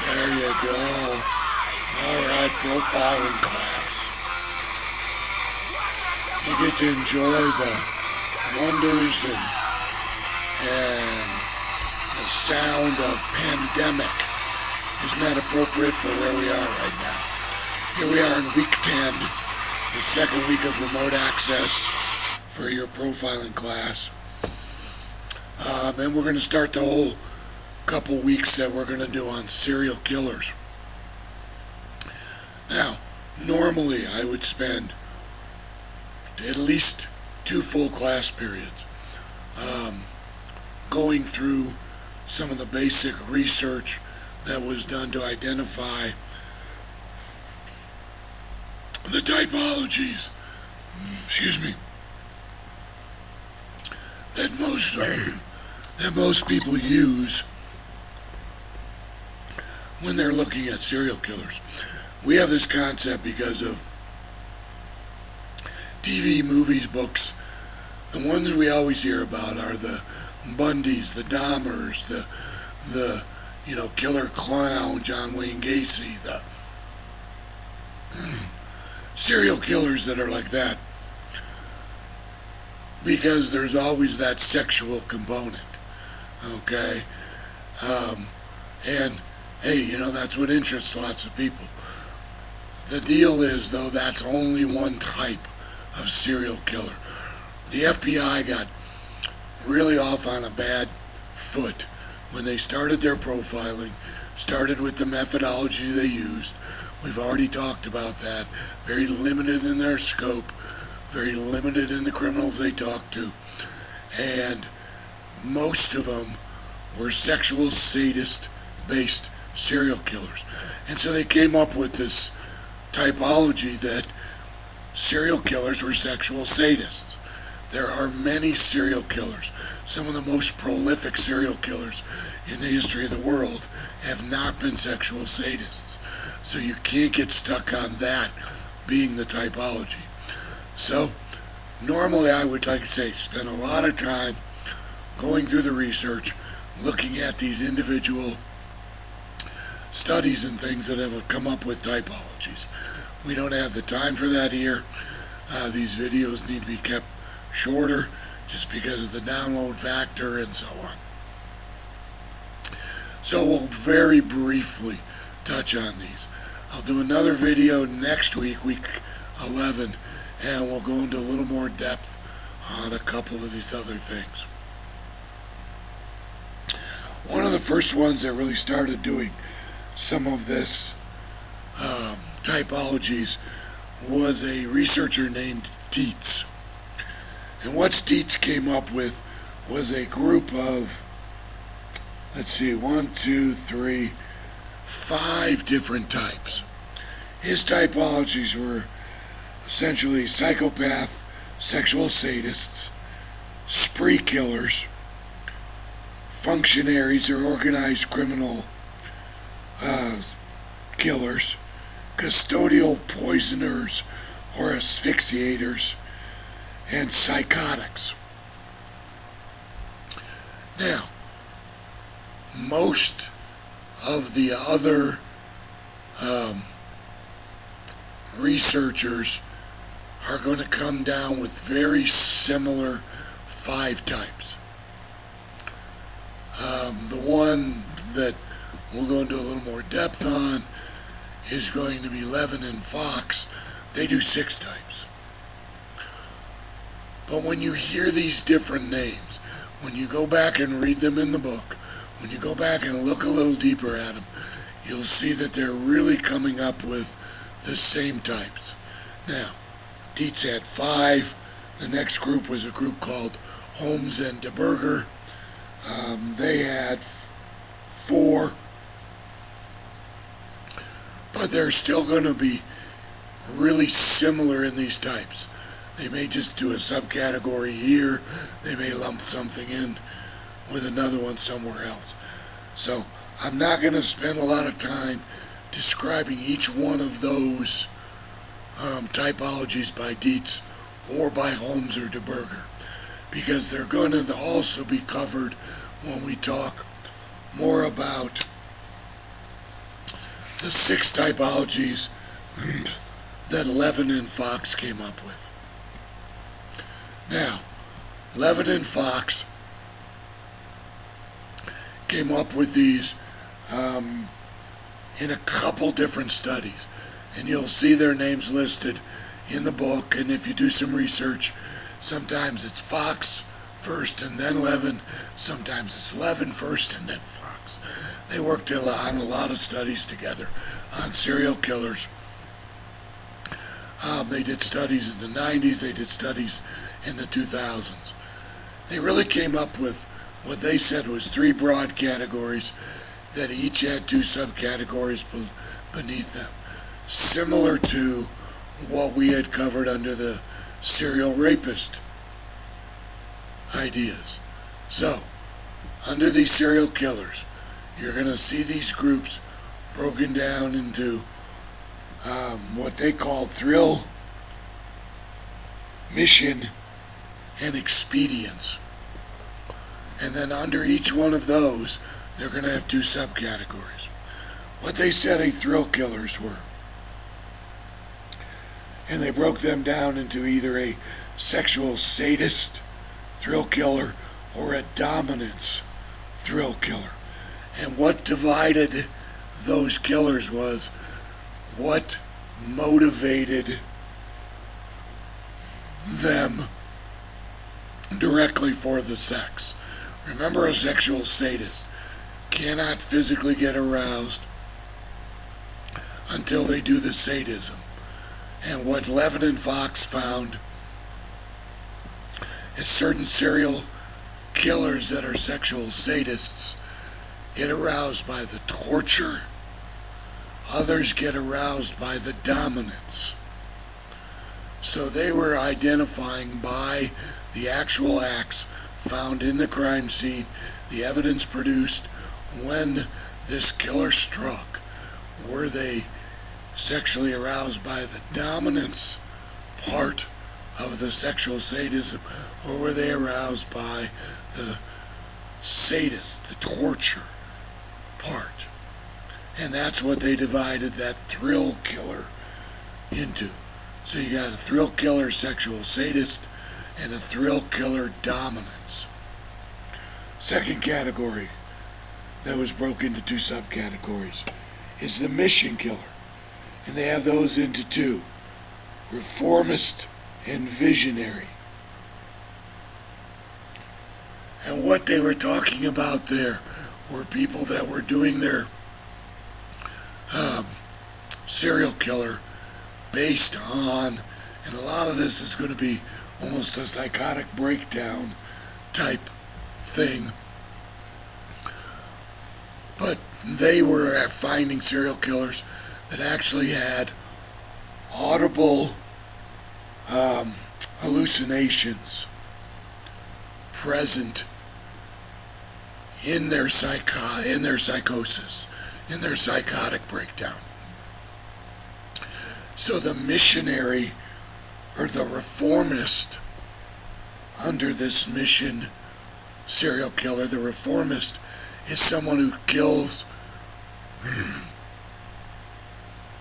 There you go. Alright, profiling class. You get to enjoy the wonders and the sound of pandemic. Isn't that appropriate for where we are right now? Here we are in week 10, the second week of remote access for your profiling class. And we're going to start the whole couple weeks that we're going to do on serial killers. Now, normally I would spend at least 2 full class periods going through some of the basic research that was done to identify the typologies, that most people use when they're looking at serial killers. We have this concept because of TV, movies, books. The ones we always hear about are the Bundys, the Dahmers, the killer clown, John Wayne Gacy, the serial killers that are like that. Because there's always that sexual component, okay? And, hey, that's what interests lots of people. The deal is, though, that's only one type of serial killer. The FBI got really off on a bad foot when they started their profiling, started with the methodology they used. We've already talked about that. Very limited in their scope, very limited in the criminals they talked to, and most of them were sexual sadist-based serial killers. And so they came up with this typology that serial killers were sexual sadists. There are many serial killers. Some of the most prolific serial killers in the history of the world have not been sexual sadists. So you can't get stuck on that being the typology. So, normally I would, like I say, spend a lot of time going through the research, looking at these individual studies and things that have come up with typologies. We don't have the time for that here. These videos need to be kept shorter just because of the download factor and so on. So we'll very briefly touch on these. I'll do another video next week, week 11, and we'll go into a little more depth on a couple of these other things. One of the first ones that really started doing some of this typologies was a researcher named Dietz. And what Dietz came up with was a group of, 5 different types. His typologies were essentially psychopath, sexual sadists, spree killers, functionaries or organized criminal killers, custodial poisoners or asphyxiators, and psychotics. Now, most of the other researchers are going to come down with very similar 5 types. The one that we'll go into a little more depth on is going to be Levin and Fox. They do 6 types. But when you hear these different names, when you go back and read them in the book, when you go back and look a little deeper at them, you'll see that they're really coming up with the same types. Now, Dietz had 5. The next group was a group called Holmes and DeBurger. They had 4. But they're still going to be really similar in these types. They may just do a subcategory here. They may lump something in with another one somewhere else. So I'm not going to spend a lot of time describing each one of those typologies by Dietz or by Holmes or DeBurger, because they're going to also be covered when we talk more about 6 typologies that Levin and Fox came up with. Now, Levin and Fox came up with these in a couple different studies, and you'll see their names listed in the book. And if you do some research, sometimes it's Fox first and then Levin, sometimes it's Levin first and then Fox. They worked on a lot of studies together on serial killers. They did studies in the 90s, they did studies in the 2000s. They really came up with what they said was 3 broad categories that each had 2 subcategories beneath them, similar to what we had covered under the serial rapist ideas. So, under these serial killers, you're going to see these groups broken down into what they call thrill, mission, and expedience. And then under each one of those, they're going to have 2 subcategories. What they said a thrill killers were. And they broke them down into either a sexual sadist thrill killer or a dominance thrill killer. And what divided those killers was what motivated them directly for the sex. Remember, a sexual sadist cannot physically get aroused until they do the sadism. And what Levin and Fox found is certain serial killers that are sexual sadists get aroused by the torture. Others get aroused by the dominance. So they were identifying by the actual acts found in the crime scene, the evidence produced when this killer struck. Were they sexually aroused by the dominance part of the sexual sadism, or were they aroused by the sadist, the torture part? And that's what they divided that thrill killer into. So you got a thrill killer sexual sadist and a thrill killer dominance. Second category that was broken into 2 subcategories is the mission killer. And they have those into 2, reformist and visionary. And what they were talking about there were people that were doing their serial killer based on, and a lot of this is going to be almost a psychotic breakdown type thing, but they were finding serial killers that actually had audible hallucinations present in their psychosis, in their psychotic breakdown. So the missionary or the reformist under this mission serial killer, the reformist is someone who kills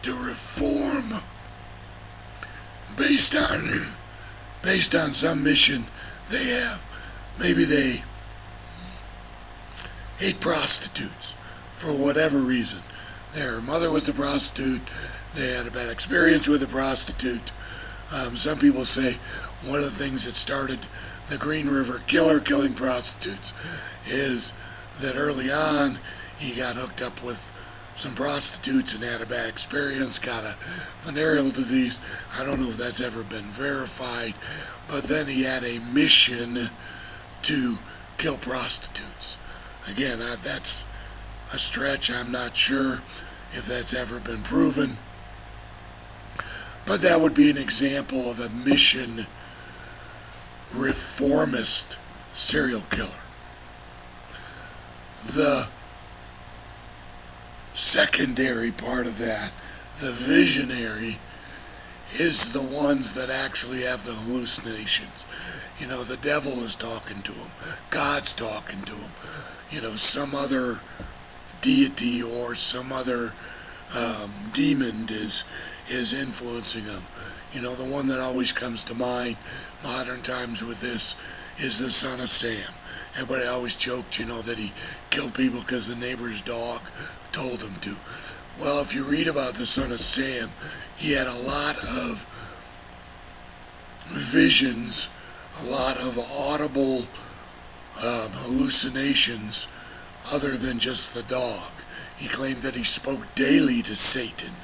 to reform based on some mission they have. Maybe they hate prostitutes for whatever reason. Their mother was a prostitute. They had a bad experience with a prostitute. Some people say one of the things that started the Green River Killer killing prostitutes is that early on he got hooked up with some prostitutes and had a bad experience, got a venereal disease. I don't know if that's ever been verified, but then he had a mission to kill prostitutes. Again, that's a stretch. I'm not sure if that's ever been proven, but that would be an example of a mission reformist serial killer. The secondary part of that, the visionary, is the ones that actually have the hallucinations. You know, the devil is talking to them, God's talking to them, you know, some other deity or some other demon is influencing him. You know, the one that always comes to mind, modern times with this, is the Son of Sam. Everybody always joked, you know, that he killed people because the neighbor's dog told him to. Well, if you read about the Son of Sam, he had a lot of visions, a lot of audible hallucinations other than just the dog. He claimed that he spoke daily to Satan,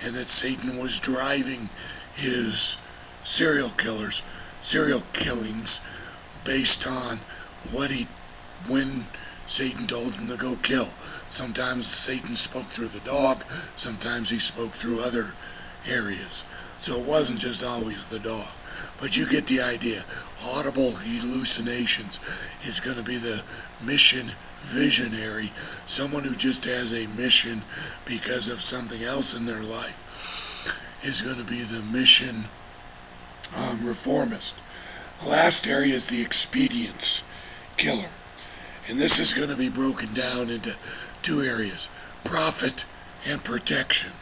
and that Satan was driving his serial killings based on when Satan told him to go kill. Sometimes Satan spoke through the dog, sometimes he spoke through other areas. So it wasn't just always the dog. But you get the idea. Audible hallucinations is going to be the mission visionary, someone who just has a mission because of something else in their life, is going to be the mission reformist. The last area is the expedience killer. And this is going to be broken down into two areas, profit and protection.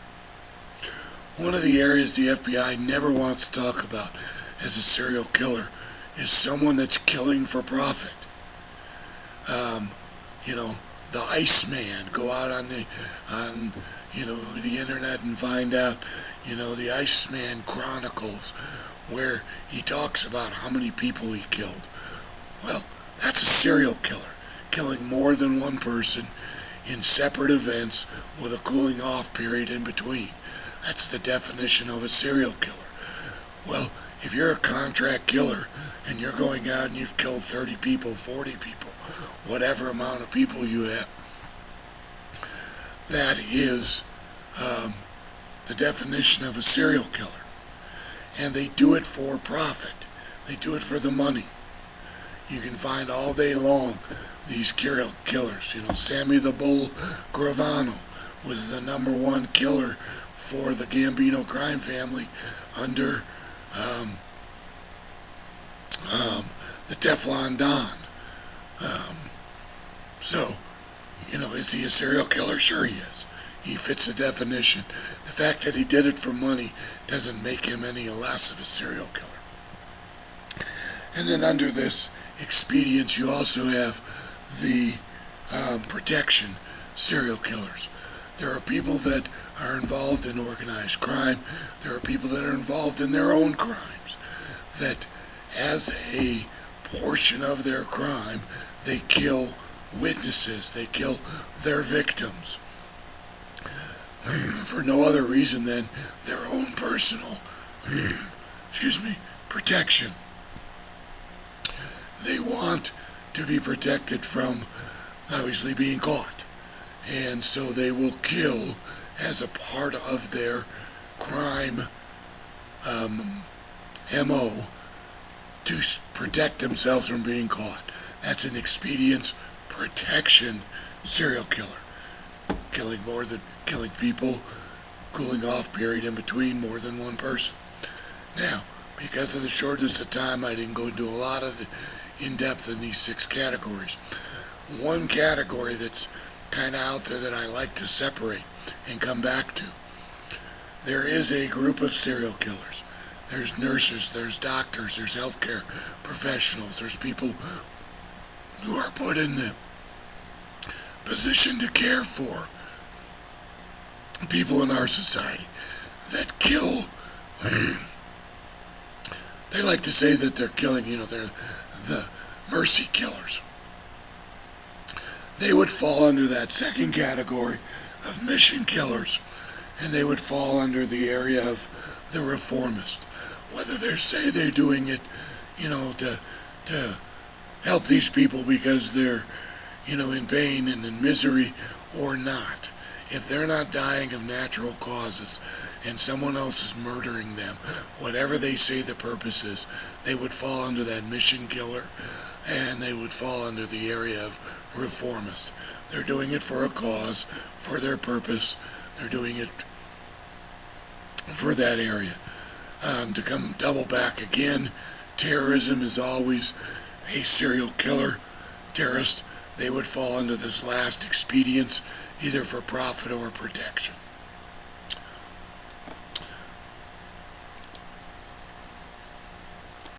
One of the areas the FBI never wants to talk about as a serial killer is someone that's killing for profit. You know, the Iceman. Go out on the internet and find out, the Iceman Chronicles, where he talks about how many people he killed. Well, that's a serial killer, killing more than one person in separate events with a cooling off period in between. That's the definition of a serial killer. Well, if you're a contract killer and you're going out and you've killed 30 people, 40 people, whatever amount of people you have, that is the definition of a serial killer. And they do it for profit. They do it for the money. You can find all day long these serial killers. Sammy the Bull Gravano was the #1 killer for the Gambino crime family under the Teflon Don. Is he a serial killer? Sure he is. He fits the definition. The fact that he did it for money doesn't make him any less of a serial killer. And then under this expedience, you also have the protection serial killers. There are people that are involved in organized crime. There are people that are involved in their own crimes, that as a portion of their crime, they kill witnesses, they kill their victims for no other reason than their own personal protection. They want to be protected from obviously being caught, and so they will kill as a part of their crime MO to protect themselves from being caught. That's an expedience protection serial killer. Killing people, cooling off period in between more than one person. Now, because of the shortness of time, I didn't go into a lot of the in-depth in these 6 categories. One category that's kind of out there that I like to separate and come back to. There is a group of serial killers. There's nurses, there's doctors, there's healthcare professionals, there's people who are put in the position to care for people in our society that kill. They like to say that they're killing, they're the mercy killers. They would fall under that second category of mission killers, and they would fall under the area of the reformist. Whether they say they're doing it, to help these people because they're, in pain and in misery or not. If they're not dying of natural causes and someone else is murdering them, whatever they say the purpose is, they would fall under that mission killer, and they would fall under the area of reformist. They're doing it for a cause, for their purpose. They're doing it for that area. To come double back again, terrorism is always a serial killer. Terrorists, they would fall under this last expedience, either for profit or protection.